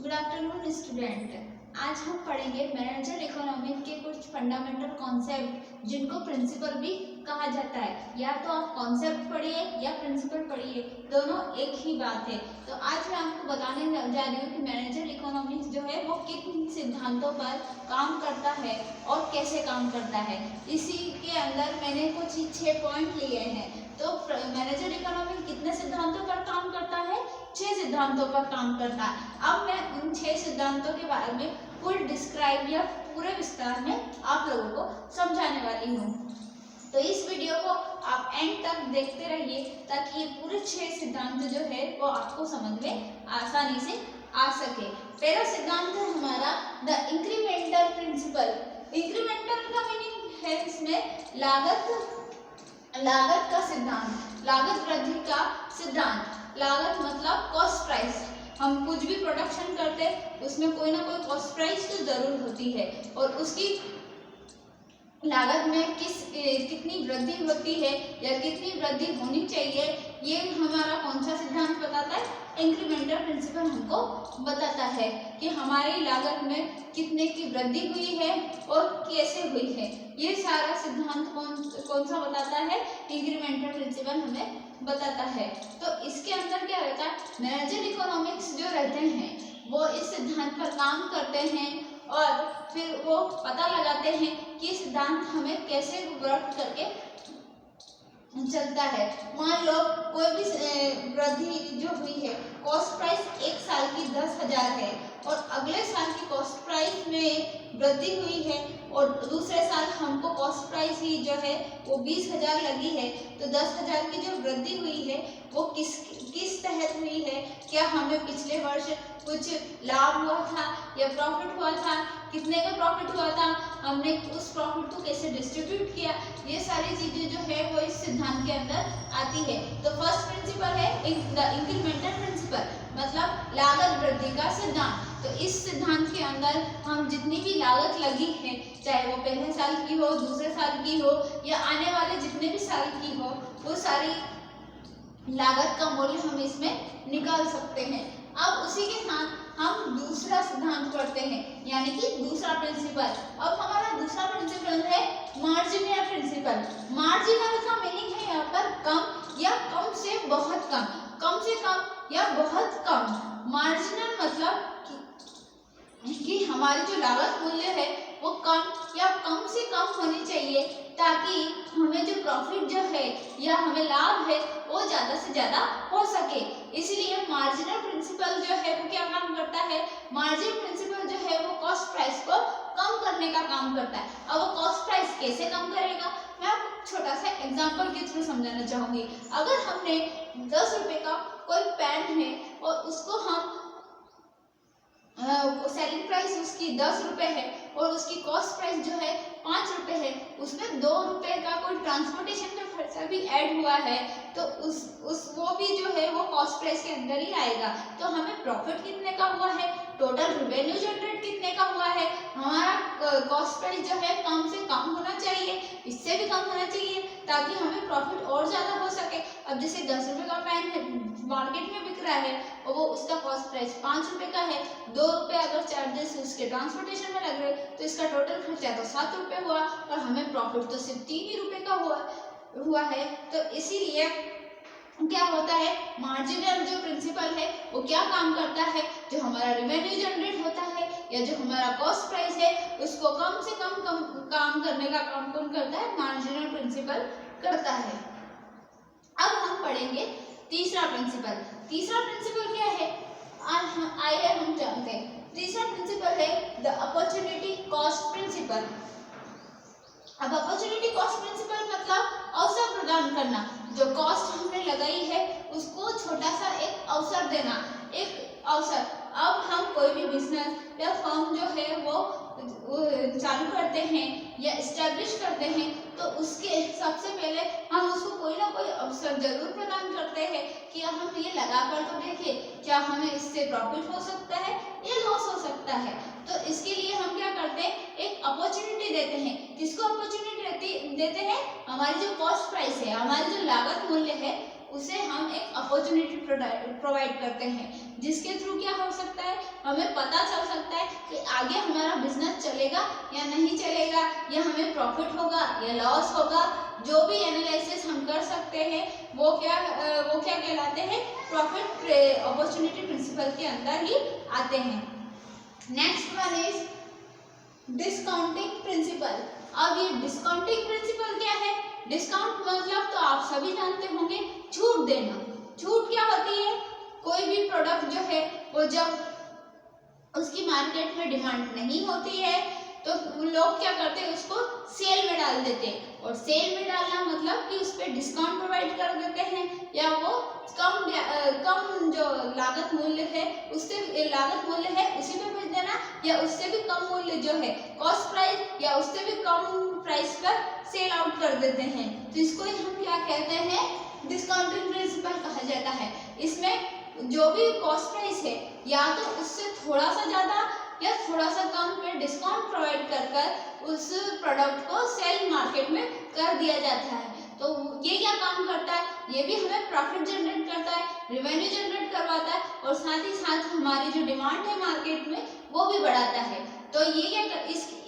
Good afternoon student. आज हम पढ़ेंगे मैनेजर इकोनॉमिक्स के कुछ फंडामेंटल कॉन्सेप्ट जिनको प्रिंसिपल भी कहा जाता है। या तो आप कॉन्सेप्ट पढ़िए या प्रिंसिपल पढ़िए, दोनों एक ही बात है। तो आज मैं आपको बताने जा रही हूँ कि मैनेजर इकोनॉमिक्स जो है वो किन सिद्धांतों पर काम करता है और कैसे काम करता है। इसी के अंदर मैंने कुछ 6 पॉइंट लिए हैं। तो मैनेजर इकोनॉमिक्स कितने सिद्धांतों पर काम करता है? 6 सिद्धांतों पर काम करता है। अब मैं उन 6 सिद्धांतों के बारे में फुल डिस्क्राइब या पूरे विस्तार में आप लोगों को समझाने वाली हूँ। तो इस वीडियो को आप एंड तक देखते रहिए ताकि ये पूरे 6 सिद्धांत जो है वो आपको समझ में आसानी से आ सके। पहला सिद्धांत है हमारा द इंक्रीमेंटल प्रिंसिपल। इंक्रीमेंटल का मीनिंग है इसमें लागत का सिद्धांत, लागत वृद्धि का सिद्धांत। लागत मतलब कॉस्ट प्राइस। हम कुछ भी प्रोडक्शन करते हैं उसमें कोई ना कोई कॉस्ट प्राइस तो जरूर होती है और उसकी लागत में कितनी वृद्धि होती है या कितनी वृद्धि होनी चाहिए, ये हमारा कौन सा सिद्धांत बताता है? इंक्रीमेंटल प्रिंसिपल हमको बताता है कि हमारी लागत में कितने की वृद्धि हुई है और कैसे हुई है। ये सारा सिद्धांत कौन सा बताता है? इंक्रीमेंटल प्रिंसिपल हमें बताता है। तो इसके अंदर क्या रहता है? मैनेजर इकोनॉमिक्स जो रहते हैं वो इस सिद्धांत पर काम करते हैं और फिर वो पता लगाते हैं कि सिद्धांत हमें कैसे वर्क करके चलता है। मान लो कोई भी वृद्धि जो हुई है, कॉस्ट प्राइस एक साल की 10,000 है और अगले साल की कॉस्ट प्राइस में वृद्धि हुई है और दूसरे साल हमको कॉस्ट प्राइस ही जो है वो 20,000 लगी है। तो 10,000 की जो वृद्धि हुई है वो किस तहत हुई है? क्या हमें पिछले वर्ष कुछ लाभ हुआ था या प्रॉफिट हुआ था? कितने का प्रॉफिट हुआ था? हमने उस प्रॉफिट को कैसे डिस्ट्रीब्यूट किया? ये सारी चीजें जो है वो इस सिद्धांत के अंदर आती है। तो फर्स्ट प्रिंसिपल है द इंक्रीमेंटल प्रिंसिपल, मतलब लागत वृद्धि का सिद्धांत। तो इस सिद्धांत के अंदर हम जितनी भी लागत लगी है, चाहे वो पहले साल की हो, दूसरे साल की हो या आने वाले जितने भी साल की हो, वो सारी लागत का मूल्य हम इसमें निकाल सकते हैं। अब उसी के साथ हम दूसरा सिद्धांत पढ़ते हैं, यानी कि दूसरा प्रिंसिपल। अब हमारा दूसरा प्रिंसिपल है मार्जिनल प्रिंसिपल। मार्जिनल का मीनिंग है यहाँ पर कम या कम से बहुत कम, कम से कम या बहुत कम। मार्जिनल मतलब कि हमारी जो लागत मूल्य है वो कम या कम से कम होनी चाहिए ताकि हमें जो प्रॉफिट जो है या हमें लाभ है वो ज़्यादा से ज़्यादा हो सके। इसलिए मार्जिनल प्रिंसिपल जो है वो क्या काम करता है? मार्जिन प्रिंसिपल जो है वो कॉस्ट प्राइस को कम करने का काम करता है। अब वो कॉस्ट प्राइस कैसे कम करेगा, मैं आपको छोटा सा एग्जांपल के थ्रू समझाना चाहूँगी। अगर हमने 10 रुपये का कोई पेन है और उसको हम सेलिंग प्राइस उसकी 10 रुपये है और उसकी कॉस्ट प्राइस जो है 5 रुपये है, उसमें 2 रुपये का कोई ट्रांसपोर्टेशन का खर्चा भी ऐड हुआ है, तो वो भी जो है वो कॉस्ट प्राइस के अंदर ही आएगा। तो हमें प्रॉफिट कितने का हुआ है, टोटल रेवेन्यू जनरेट कितने का हुआ है, हमारा कॉस्ट प्राइस जो है कम से कम होना चाहिए, इससे भी कम होना चाहिए ताकि हमें प्रॉफिट और ज़्यादा हो सके। अब जैसे 10 रुपये का पेन है मार्केट में बिक रहा है और वो उसका कॉस्ट प्राइस 5 रुपये का है, 2 रुपये अगर चार्जेस उसके ट्रांसपोर्टेशन में लग रहे तो इसका टोटल खर्चा तो 7 रुपये हुआ और हमें प्रॉफिट तो सिर्फ 3 ही रुपये का हुआ है। तो इसीलिए क्या होता है, मार्जिनल जो प्रिंसिपल है वो क्या काम करता है? जो हमारा रेवेन्यू जनरेट होता है या जो हमारा कॉस्ट प्राइस है उसको कम से कम काम करने का काम कौन करता है? मार्जिनल प्रिंसिपल करता है। अब हम पढ़ेंगे तीसरा प्रिंसिपल। तीसरा प्रिंसिपल क्या है? आइए हम जानते हैं। तीसरा प्रिंसिपल है द अपॉर्चुनिटी कॉस्ट प्रिंसिपल। अब अपॉर्चुनिटी कॉस्ट प्रिंसिपल मतलब अवसर प्रदान करना। जो कॉस्ट हमने लगाई है उसको छोटा सा एक अवसर देना, एक अवसर। अब हम कोई भी बिजनेस या फर्म जो है वो चालू करते हैं या एस्टेब्लिश करते हैं तो उसके सबसे पहले हम उसको कोई ना कोई अवसर जरूर प्रदान करते हैं कि हम ये लगा कर तो देखें क्या हमें इससे प्रॉफिट हो सकता है या लॉस हो सकता है। तो इसके लिए हम क्या करते हैं? एक अपॉर्चुनिटी देते हैं। किसको अपॉर्चुनिटी देते हैं? हमारी जो कॉस्ट प्राइस है, हमारी जो लागत मूल्य है उसे हम एक अपॉर्चुनिटी प्रोवाइड करते हैं, जिसके थ्रू क्या हो सकता है, हमें पता चल सकता है कि आगे हमारा बिजनेस चलेगा या नहीं चलेगा, या हमें प्रॉफिट होगा या लॉस होगा। जो भी एनालिसिस हम कर सकते हैं वो क्या कहलाते हैं, प्रॉफिट अपॉर्चुनिटी प्रिंसिपल के अंदर ही आते हैं। Next one is discounting principle. अब ये डिस्काउंटिंग प्रिंसिपल क्या है? डिस्काउंट मतलब तो आप सभी जानते होंगे, छूट देना। छूट क्या होती है? कोई भी प्रोडक्ट जो है वो जब उसकी मार्केट में डिमांड नहीं होती है तो लोग क्या करते हैं, उसको सेल में डाल देते हैं। और सेल में डालना मतलब कि उस पर डिस्काउंट प्रोवाइड कर देते हैं, या वो कम जो लागत मूल्य है उसी पे बेच देना, या उससे भी कम मूल्य जो है कॉस्ट प्राइस, या उससे भी कम प्राइस पर सेल आउट कर देते हैं। तो इसको ही हम क्या कहते हैं, डिस्काउंटिंग प्रिंसिपल कहा जाता है। इसमें जो भी कॉस्ट प्राइस है या तो उससे थोड़ा सा ज़्यादा या थोड़ा सा कम में डिस्काउंट प्रोवाइड कर उस प्रोडक्ट को सेल मार्केट में कर दिया जाता है। तो ये क्या काम करता है, ये भी हमें प्रॉफिट जनरेट करता है, रेवेन्यू जनरेट करवाता है, और साथ ही साथ हमारी जो डिमांड है मार्केट में वो भी बढ़ाता है। तो ये क्या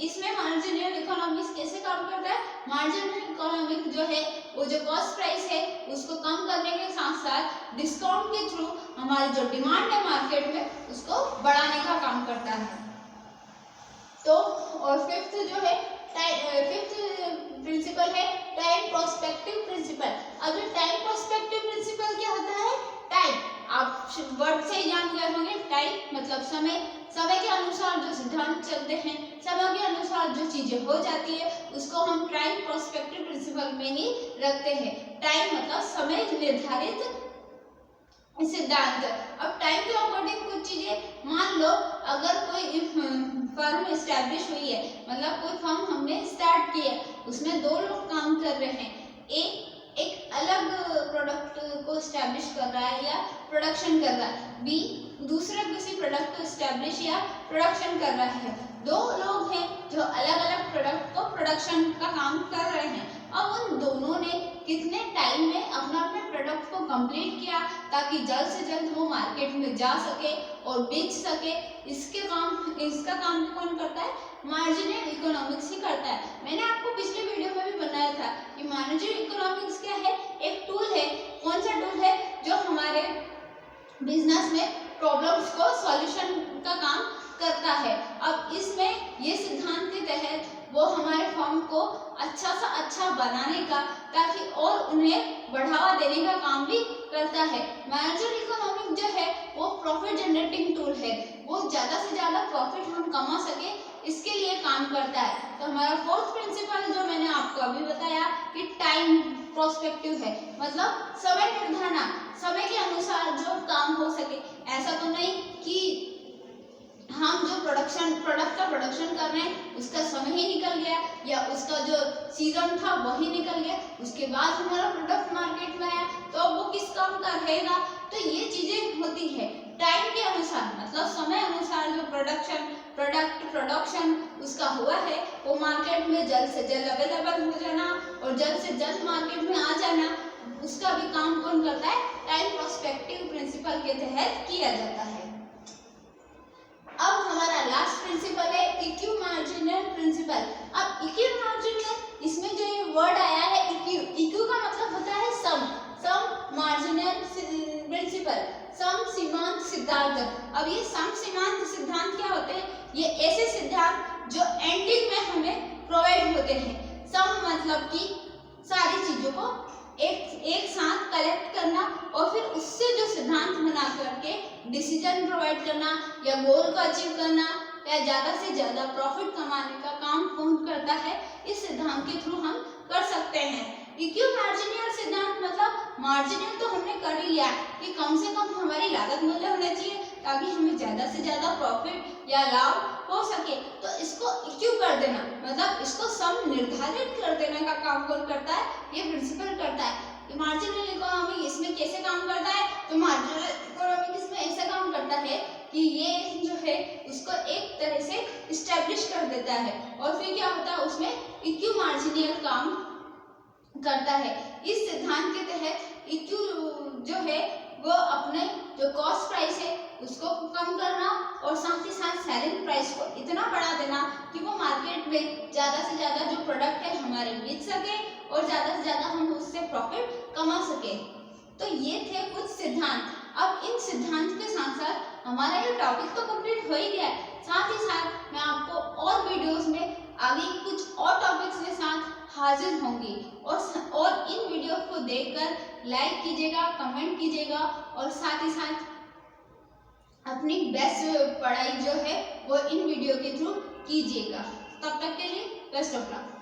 इसमें मार्जिनल इकोनॉमिक्स कैसे काम करता है? मार्जिनल इकोनॉमिक्स जो है वो जो कॉस्ट प्राइस है उसको कम करने के साथ साथ डिस्काउंट के थ्रू हमारी जो डिमांड है मार्केट में उसको बढ़ाने का काम करता है। तो और फिफ्थ प्रिंसिपल है टाइम प्रोस्पेक्टिव प्रिंसिपल। अब ये टाइम प्रोस्पेक्टिव प्रिंसिपल क्या होता है? टाइम, आप वर्ड से ही जान गए होंगे। टाइम मतलब समय के अनुसार जो सिद्धांत चलते हैं, समय के अनुसार जो चीजें हो जाती है उसको हम टाइम प्रोस्पेक्टिव प्रिंसिपल में ही रखते हैं। टाइम मतलब समय निर्धारित सिद्धांत। अब टाइम के अकॉर्डिंग कुछ चीजें, मान लो अगर कोई फर्म एस्टैब्लिश हुई है, मतलब कोई फर्म हमने स्टार्ट किया, उसमें 2 लोग काम कर रहे हैं, एक अलग प्रोडक्ट को एस्टैब्लिश कर रहा है या प्रोडक्शन कर रहा है, बी दूसरे किसी प्रोडक्ट को एस्टैब्लिश या प्रोडक्शन कर रहा है। 2 लोग हैं जो अलग अलग प्रोडक्ट को प्रोडक्शन का काम कर रहे हैं। अब उन दोनों ने कितने टाइम में अपना प्रोडक्ट को कंप्लीट किया ताकि जल्द से जल्द वो मार्केट में जा सके और बेच सके, इसका काम भी कौन करता है? मार्जिनल इकोनॉमिक्स ही करता है। मैंने आपको पिछले वीडियो में भी बनाया था कि मार्जिनल इकोनॉमिक्स क्या है, एक टूल है। कौन सा टूल है? जो हमारे बिजनेस में प्रॉब्लम्स को सॉल्यूशन का काम करता है। अब इसमें ये सिद्धांत के तहत वो हमारे फर्म को अच्छा बनाने का, ताकि और उन्हें बढ़ावा देने का काम भी करता है। मार्जिनल इकोनॉमिक्स जो है वो प्रॉफिट जनरेटिंग टूल है, वो ज़्यादा से ज़्यादा प्रॉफिट हम कमा सके इसके लिए काम करता है। तो हमारा फोर्थ प्रिंसिपल जो मैंने आपको अभी बताया कि टाइम प्रोस्पेक्टिव है, मतलब समय निर्धारण, समय के अनुसार जो काम हो सके। ऐसा तो नहीं कि हम जो प्रोडक्ट का प्रोडक्शन कर रहे हैं उसका समय ही निकल गया या उसका जो सीजन था वही निकल गया, उसके बाद हमारा प्रोडक्ट मार्केट में आया तो अब वो किस काम का रहेगा। तो ये चीजें होती है टाइम के अनुसार, मतलब समय अनुसार जो प्रोडक्शन उसका हुआ है वो मार्केट में जल्द से जल्द अवेलेबल हो जाना और जल्द से जल्द मार्केट में आ जाना, उसका भी काम कौन करता है? टाइम प्रोस्पेक्टिव प्रिंसिपल के तहत किया जाता है। अब हमारा लास्ट प्रिंसिपल है इक्यू मार्जिनल प्रिंसिपल। अब इक्यू मार्जिनल, इसमें जो ये वर्ड आया है इक्यू का मतलब होता है सम मार्जिनल प्रिंसिपल, सम सीमांत सिद्धांत। अब ये सम सीमांत सिद्धांत क्या होते हैं? ये ऐसे सिद्धांत जो एंडिंग में हमें प्रोवाइड होते हैं। सम मतलब कि सारी चीजों को एक साथ कलेक्ट करना और फिर उससे जो सिद्धांत बना करके डिसीजन प्रोवाइड करना या गोल को अचीव करना या ज़्यादा से ज़्यादा प्रॉफिट कमाने का काम कौन करता है? इस सिद्धांत के थ्रू हम कर सकते हैं। इक्यू मार्जिनल सिद्धांत मतलब मार्जिनल तो हमने कर ही लिया कि कम से कम हमारी लागत मूल्य होना चाहिए ताकि हमें ज़्यादा से ज़्यादा प्रॉफिट या लाभ हो सके। तो इसको इक्यू कर देना मतलब इसको सम निर्धारित कर देने का काम कौन करता है? ये प्रिंसिपल करता है। मार्जिनल इकोनॉमी इसमें कैसे काम करता है? तो मार्जिनल इकोनॉमी इसमें ऐसा काम करता है कि ये जो है उसको एक तरह से इस्टेब्लिश कर देता है और फिर क्या होता है उसमें इक्यू मार्जिनल काम करता है। इस सिद्धांत के तहत इक्यू जो है वो अपने जो कॉस्ट प्राइस है उसको कम करना और साथ ही साथ सेलिंग प्राइस को इतना बढ़ा देना कि वो मार्केट में ज़्यादा से ज़्यादा जो प्रोडक्ट है हमारे बेच सके और ज़्यादा से ज़्यादा हम उससे प्रॉफिट कमा सके। तो ये थे कुछ सिद्धांत। अब इन सिद्धांत के साथ साथ हमारा ये टॉपिक तो कंप्लीट हो ही गया है, साथ ही साथ मैं आपको और वीडियोस में आगे कुछ और टॉपिक्स के साथ हाजिर होंगी और इन वीडियो को देखकर लाइक कीजिएगा, कमेंट कीजिएगा और साथ ही साथ अपनी बेस्ट पढ़ाई जो है वो इन वीडियो के थ्रू कीजिएगा। तब तक के लिए बेस्ट ऑफ लक।